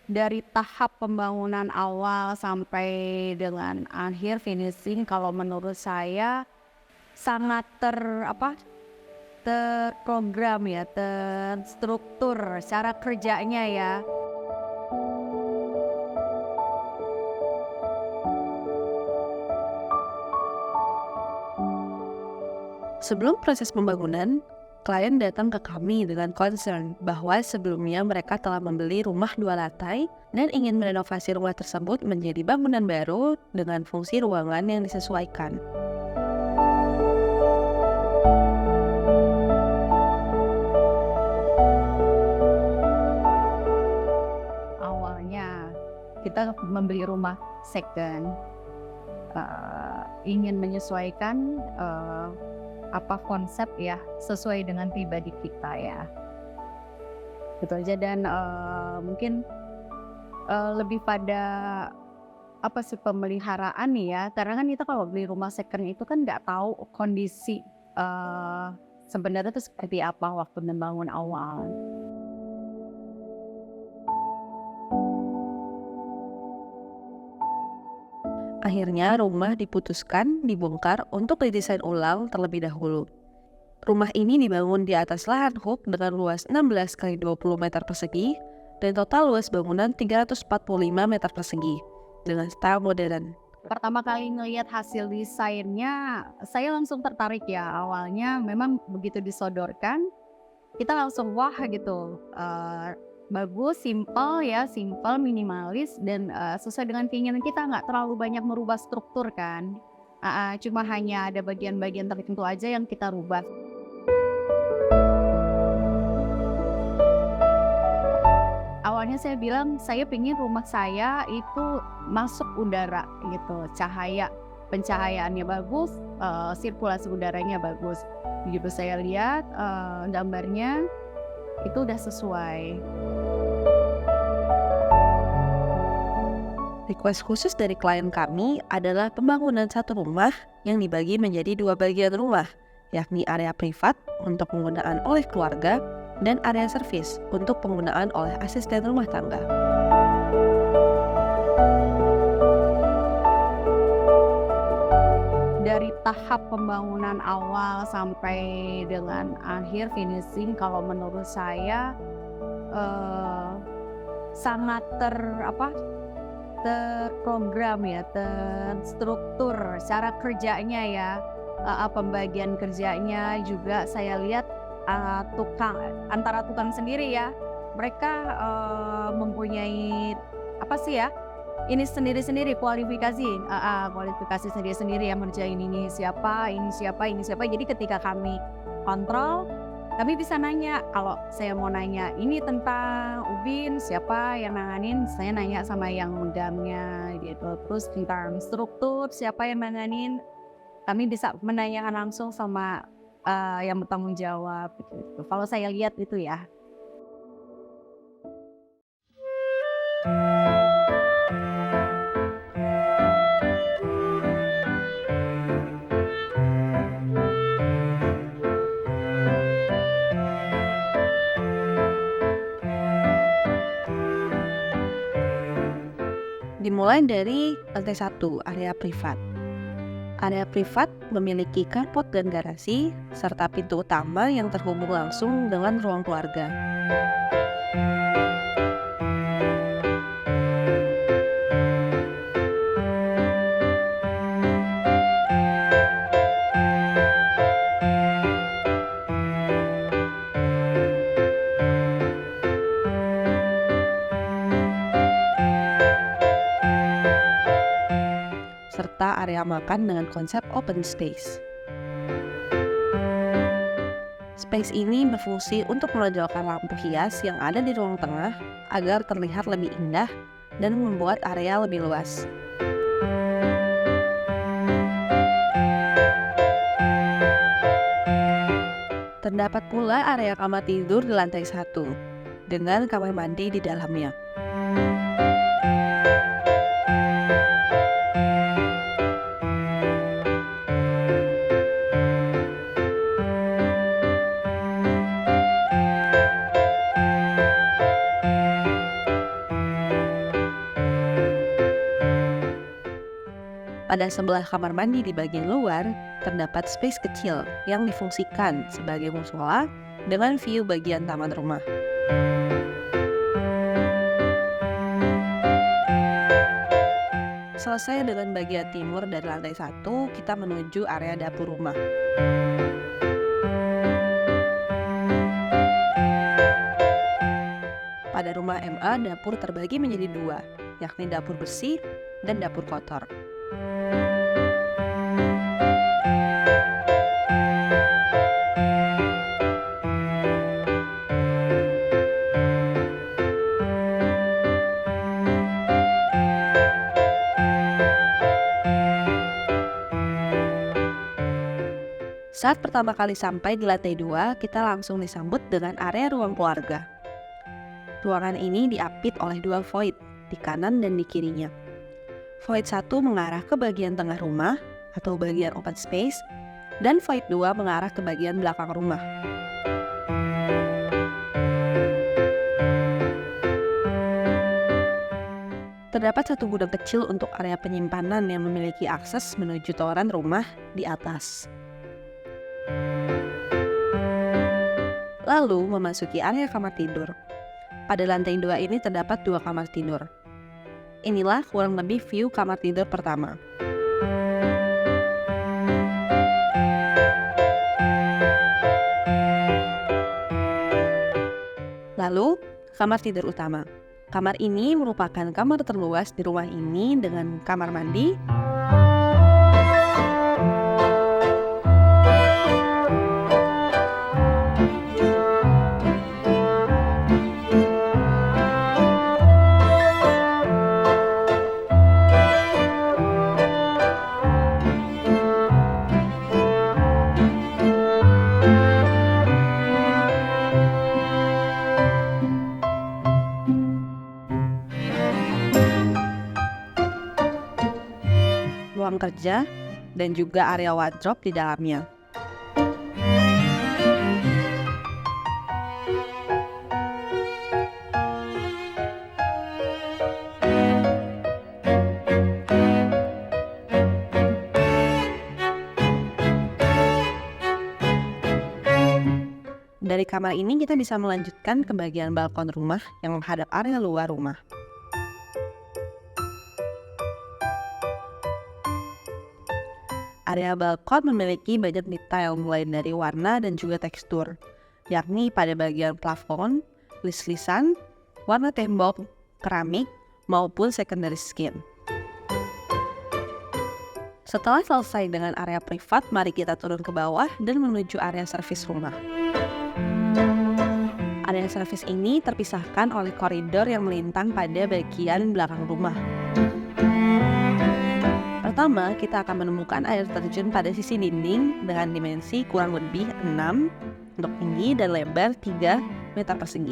Dari tahap pembangunan awal sampai dengan akhir finishing kalau menurut saya sangat terprogram ya, terstruktur cara kerjanya ya. Sebelum proses pembangunan, klien datang ke kami dengan concern bahwa sebelumnya mereka telah membeli rumah 2 lantai dan ingin merenovasi rumah tersebut menjadi bangunan baru dengan fungsi ruangan yang disesuaikan. Awalnya kita membeli rumah second, ingin menyesuaikan konsep ya sesuai dengan pribadi kita ya. Gitu aja dan mungkin lebih pada pemeliharaan nih ya. Karena kan kita kalau beli rumah second itu kan nggak tahu kondisi sebenarnya itu seperti apa waktu membangun awal. Akhirnya rumah diputuskan dibongkar untuk didesain ulang terlebih dahulu. Rumah ini dibangun di atas lahan huk dengan luas 16 kali 20 meter persegi dan total luas bangunan 345 meter persegi dengan style modern. Pertama kali ngelihat hasil desainnya, saya langsung tertarik ya. Awalnya memang begitu disodorkan, kita langsung wah gitu. Bagus, simpel ya, simpel, minimalis dan sesuai dengan keinginan kita, nggak terlalu banyak merubah struktur kan. Cuma hanya ada bagian-bagian tertentu aja yang kita rubah. Awalnya saya bilang, saya pengen rumah saya itu masuk udara gitu, pencahayaannya bagus, sirkulasi udaranya bagus. Begitu saya lihat gambarnya, itu udah sesuai. Request khusus dari klien kami adalah pembangunan satu rumah yang dibagi menjadi 2 bagian rumah, yakni area privat untuk penggunaan oleh keluarga dan area servis untuk penggunaan oleh asisten rumah tangga. Dari tahap pembangunan awal sampai dengan akhir finishing kalau menurut saya sangat terprogram ya, terstruktur cara kerjanya ya. Pembagian kerjanya juga saya lihat antara tukang sendiri ya, mereka mempunyai ini sendiri-sendiri kualifikasi sendiri-sendiri yang ngerjain ini siapa, jadi ketika kami kontrol, kami bisa nanya, kalau saya mau nanya ini tentang ubin siapa yang nanganin, saya nanya sama yang megangnya gitu. Terus tentang struktur siapa yang nanganin, kami bisa menanyakan langsung sama yang bertanggung jawab gitu. Kalau saya lihat itu ya. Dimulai dari lantai 1, area privat. Area privat memiliki carport dan garasi, serta pintu utama yang terhubung langsung dengan ruang keluarga. Serta area makan dengan konsep open space. Space ini berfungsi untuk menonjolkan lampu hias yang ada di ruang tengah agar terlihat lebih indah dan membuat area lebih luas. Terdapat pula area kamar tidur di lantai 1 dengan kamar mandi di dalamnya. Pada sebelah kamar mandi di bagian luar, terdapat space kecil yang difungsikan sebagai musola dengan view bagian taman rumah. Selesai dengan bagian timur dari lantai 1, kita menuju area dapur rumah. Pada rumah MA, dapur terbagi menjadi 2, yakni dapur bersih dan dapur kotor. Saat pertama kali sampai di lantai 2, kita langsung disambut dengan area ruang keluarga. Ruangan ini diapit oleh 2 void, di kanan dan di kirinya. Void 1 mengarah ke bagian tengah rumah atau bagian open space, dan void 2 mengarah ke bagian belakang rumah. Terdapat satu gudang kecil untuk area penyimpanan yang memiliki akses menuju toran rumah di atas. Lalu memasuki area kamar tidur. Pada lantai 2 ini terdapat 2 kamar tidur. Inilah kurang lebih view kamar tidur pertama. Lalu, kamar tidur utama. Kamar ini merupakan kamar terluas di rumah ini dengan kamar mandi, ruang kerja, dan juga area wardrobe di dalamnya. Dari kamar ini kita bisa melanjutkan ke bagian balkon rumah yang menghadap area luar rumah. Area balkon memiliki banyak detail mulai dari warna dan juga tekstur, yakni pada bagian plafon, lis-lisan, warna tembok, keramik, maupun secondary skin. Setelah selesai dengan area privat, mari kita turun ke bawah dan menuju area servis rumah. Area servis ini terpisahkan oleh koridor yang melintang pada bagian belakang rumah. Pertama, kita akan menemukan air terjun pada sisi dinding dengan dimensi kurang lebih 6 untuk tinggi dan lebar 3 meter persegi.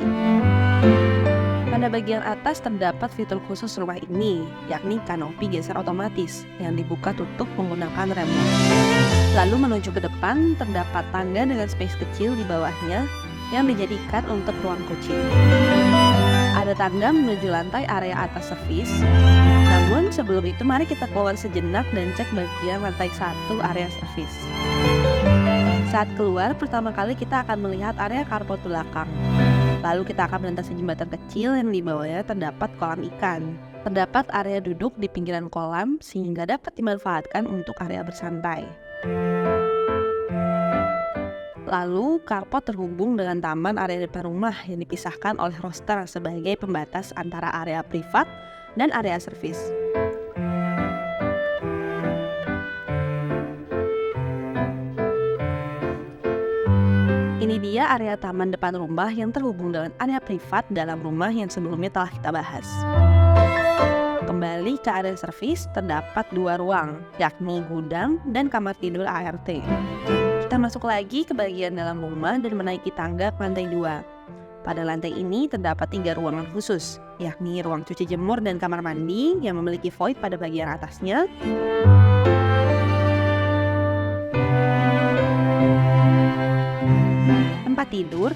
Pada bagian atas terdapat fitur khusus rumah ini, yakni kanopi geser otomatis yang dibuka tutup menggunakan remote. Lalu menuju ke depan, terdapat tangga dengan space kecil di bawahnya yang dijadikan untuk ruang kucing. Ada tangga menuju lantai area atas servis. Namun sebelum itu mari kita keluar sejenak dan cek bagian lantai 1 area servis. Saat keluar, pertama kali kita akan melihat area carport belakang. Lalu kita akan melintasi jembatan kecil yang di bawahnya terdapat kolam ikan. Terdapat area duduk di pinggiran kolam sehingga dapat dimanfaatkan untuk area bersantai. Lalu, carport terhubung dengan taman area depan rumah yang dipisahkan oleh roster sebagai pembatas antara area privat dan area servis. Ini dia area taman depan rumah yang terhubung dengan area privat dalam rumah yang sebelumnya telah kita bahas. Kembali ke area servis, terdapat 2 ruang, yakni gudang dan kamar tidur ART. Kita masuk lagi ke bagian dalam rumah dan menaiki tangga ke lantai 2. Pada lantai ini terdapat 3 ruangan khusus, yakni ruang cuci jemur dan kamar mandi yang memiliki void pada bagian atasnya. Tempat tidur,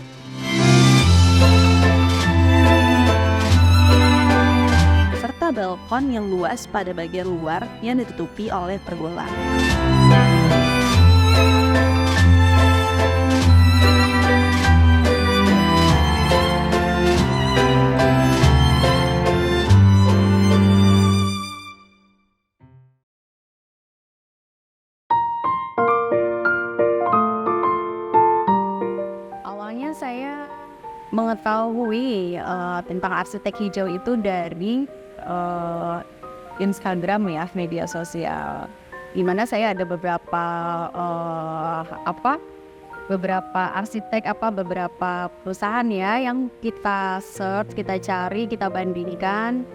serta balkon yang luas pada bagian luar yang ditutupi oleh pergola. Awalnya saya mengetahui tentang arsitek hijau itu dari Instagram ya, media sosial. Di mana saya ada beberapa beberapa arsitek beberapa perusahaan ya yang kita search, kita cari, kita bandingkan.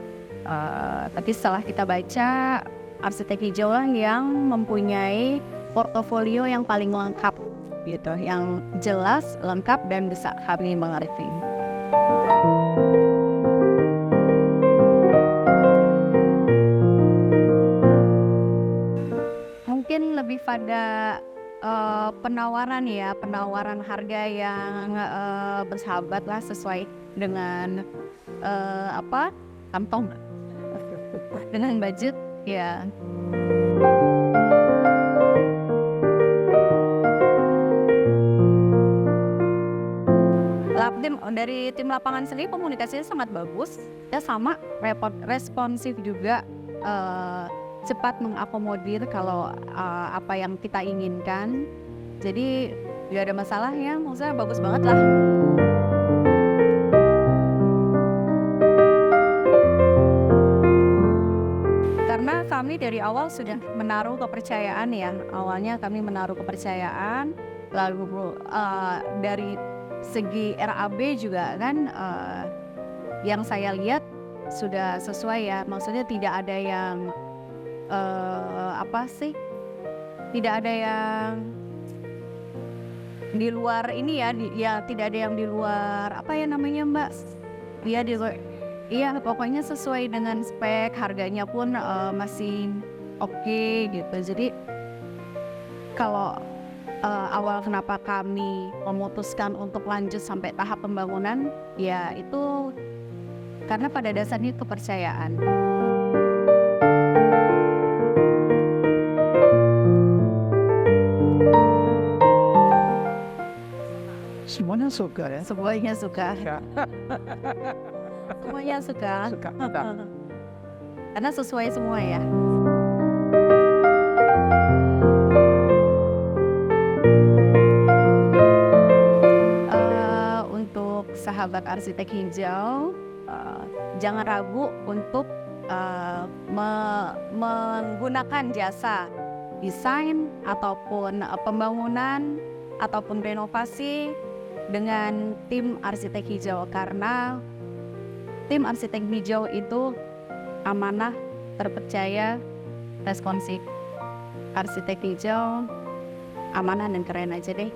Tapi setelah kita baca, arsitek hijau lah yang mempunyai portofolio yang paling lengkap gitu, yang jelas, lengkap, dan bisa kami mengerti. Mungkin lebih pada penawaran ya, penawaran harga yang bersahabat lah, sesuai dengan kantong, dengan budget ya. Dari tim lapangan sendiri komunikasinya sangat bagus, ya, sama responsif juga, cepat mengakomodir kalau apa yang kita inginkan. Jadi tidak ada masalah ya, maksudnya bagus banget lah. Karena kami dari awal sudah menaruh kepercayaan ya, awalnya kami menaruh kepercayaan, lalu dari segi RAB juga kan yang saya lihat sudah sesuai ya, maksudnya tidak ada yang tidak ada yang di luar ini ya, tidak ada yang di luar Mbak, iya pokoknya sesuai dengan spek, harganya pun masih oke gitu. Jadi kalau awal kenapa kami memutuskan untuk lanjut sampai tahap pembangunan, ya itu karena pada dasarnya kepercayaan. Semuanya suka ya? Semuanya suka. Ya. Semuanya suka. Suka. Karena sesuai semua ya. Untuk sahabat arsitek hijau, jangan ragu untuk menggunakan jasa desain ataupun pembangunan ataupun renovasi dengan tim arsitek hijau, karena tim arsitek hijau itu amanah, terpercaya, responsif. Arsitek hijau amanah dan keren aja deh.